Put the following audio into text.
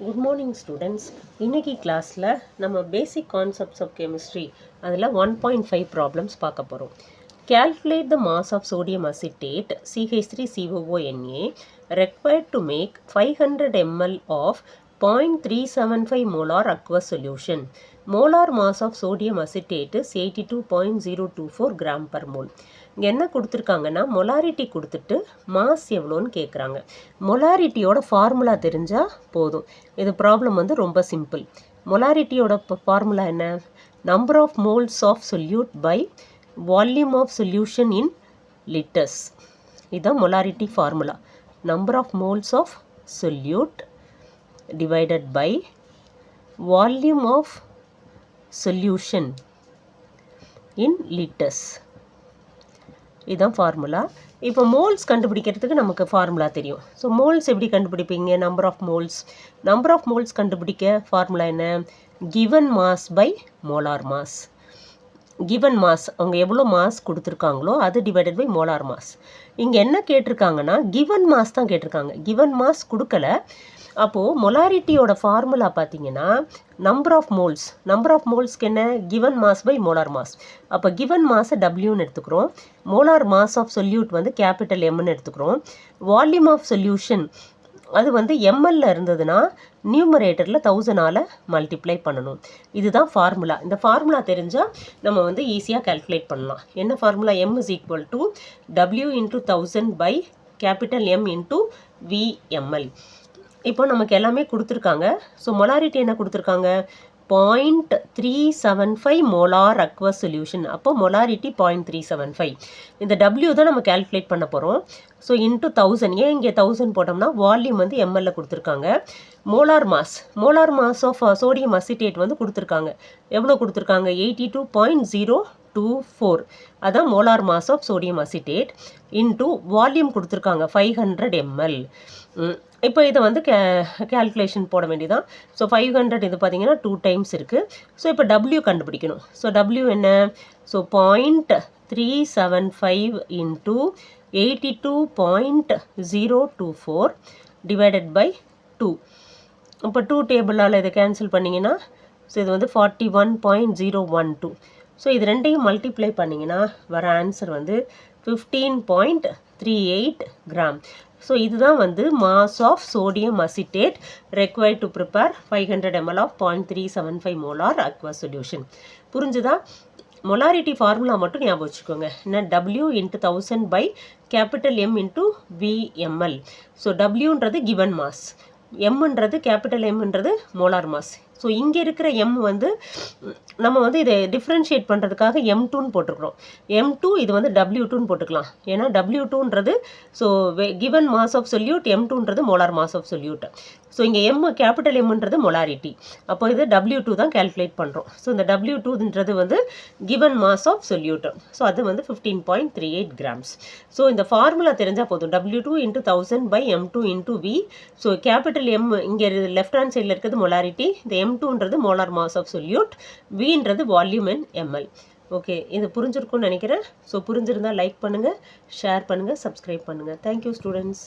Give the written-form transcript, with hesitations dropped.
Good morning students. இன்றைக்கி கிளாஸில் நம்ம பேசிக் கான்செப்ட்ஸ் ஆஃப் கெமிஸ்ட்ரி அதில் 1.5 ப்ராப்ளம்ஸ் பார்க்க போகிறோம். Calculate the mass of sodium acetate CH3COONA required to make 500 ml of 0.375 molar aqueous solution. Molar mass of sodium acetate is 82.024 gram per mole. இங்கே என்ன கொடுத்துருக்காங்கன்னா molarity கொடுத்துட்டு மாஸ் எவ்வளோன்னு கேட்குறாங்க. மொலாரிட்டியோட ஃபார்முலா தெரிஞ்சால் போதும். இது ப்ராப்ளம் வந்து ரொம்ப சிம்பிள். மொலாரிட்டியோட ஃபார்முலா என்ன? Number of moles of solute by volume of solution in litres. இதுதான் molarity formula. Number of moles of solute divided by volume of solution in litres. இதுதான் ஃபார்முலா. இப்போ மோல்ஸ் கண்டுபிடிக்கிறதுக்கு நமக்கு ஃபார்முலா தெரியும். ஸோ மோல்ஸ் எப்படி கண்டுபிடிப்பீங்க? Number of moles. Number of moles கண்டுபிடிக்க formula என்ன? Given mass by molar mass. Given mass, அவங்க எவ்வளோ மாஸ் கொடுத்துருக்காங்களோ அது டிவைடட் பை மோலார் மாஸ். இங்கே என்ன கேட்டிருக்காங்கன்னா கிவன் மாஸ் தான் கேட்டிருக்காங்க. கிவன் மாஸ் கொடுக்கல. அப்போது மொலாரிட்டியோட ஃபார்முலா பார்த்தீங்கன்னா number of moles. Number of மோல்ஸ்க்கு என்ன? Given mass by molar mass. அப்போ கிவன் மாஸை டபிள்யூன்னு எடுத்துக்கிறோம். மோலார் மாஸ் ஆஃப் சொல்யூட் வந்து கேபிட்டல் எம்னு எடுத்துக்கிறோம். வால்யூம் ஆஃப் சொல்யூஷன் அது வந்து எம்எல்ல இருந்ததுன்னா நியூமரேட்டரில் 1000ஆல் மல்டிப்ளை பண்ணணும். இதுதான் ஃபார்முலா. இந்த ஃபார்முலா தெரிஞ்சால் நம்ம வந்து ஈஸியாக கால்குலேட் பண்ணலாம். என்ன formula? M is equal to W into 1000 by capital M into V mL. இப்போ நமக்கு எல்லாமே கொடுத்துருக்காங்க. ஸோ மொலாரிட்டி என்ன கொடுத்துருக்காங்க? 0.375 மோலார் அக்வஸ் சொல்யூஷன். அப்போ மொலாரிட்டி 0.375. இந்த டபிள்யூ தான் நம்ம கால்குலேட் பண்ண போகிறோம். So into 1000. ஏன் இங்கே 1000 போட்டோம்னா வால்யூம் வந்து எம்எல்ல கொடுத்துருக்காங்க. Molar mass. Molar mass of sodium acetate வந்து கொடுத்துருக்காங்க. எவ்வளோ கொடுத்துருக்காங்க? 82.024. அதான் molar mass of sodium acetate into volume கொடுத்துருக்காங்க 500 ml. இப்போ இதை வந்து கேல்குலேஷன் போட வேண்டியதான். ஸோ 500 இது பார்த்தீங்கன்னா 2 டைம்ஸ் இருக்குது. ஸோ இப்போ டபிள்யூ கண்டுபிடிக்கணும். ஸோ டபிள்யூ என்ன? So 0.375 into 82.024 divided by 2. இப்போ 2 டேபிளால் இதை கேன்சல் பண்ணிங்கன்னா ஸோ இது வந்து 41.012. ஸோ இது ரெண்டையும் மல்டிப்ளை பண்ணிங்கன்னா வர ஆன்சர் வந்து 15.38 கிராம். ஸோ இதுதான் வந்து mass of sodium acetate required to prepare 500 ml of 0.375 molar aqueous solution. புரிஞ்சுதா? மொலாரிட்டி ஃபார்முலா மட்டும் ஞாபகம் வச்சுக்கோங்க. என்ன? W into 1000 by capital M into V mL. So டபிள்யூன்றது கிவன் மாஸ், எம்ன்றது கேபிட்டல் எம்ன்றது மோலார் மாஸ். ஸோ இங்கே இருக்கிற எம் வந்து நம்ம வந்து இதை டிஃப்ரென்ஷியேட் பண்ணுறதுக்காக M2ன்னு போட்டுருக்குறோம். M2 இது வந்து W2ன்னு போட்டுக்கலாம். ஏன்னா W2ன்றது so given mass of solute, M2ன்றது molar mass of solute. So இங்கே எம் கேபிட்டல் எம்ன்றது மொலாரிட்டி. அப்போ இது W2 தான் கேல்குலேட் பண்ணுறோம். ஸோ இந்த W2ன்றது வந்து given mass of solute. So அது வந்து 15.38 கிராம்ஸ். ஸோ இந்த ஃபார்முலா தெரிஞ்சால் போதும். W2 into 1000 by M2 into V. So capital M இங்கே லெஃப்ட் ஹேண்ட் சைடில் இருக்கிறது மொலாரிட்டி. இந்த M2ன்றது மோலார் மாஸ் ஆஃப் சொல்யூட். Vன்றது வால்யூம் இன் எம்எல். ஓகே, இது புரிஞ்சிருக்கும்னு நினைக்கிறேன். ஸோ புரிஞ்சிருந்தால் லைக் பண்ணுங்கள், ஷேர் பண்ணுங்கள், சப்ஸ்கிரைப் பண்ணுங்கள். Thank you students.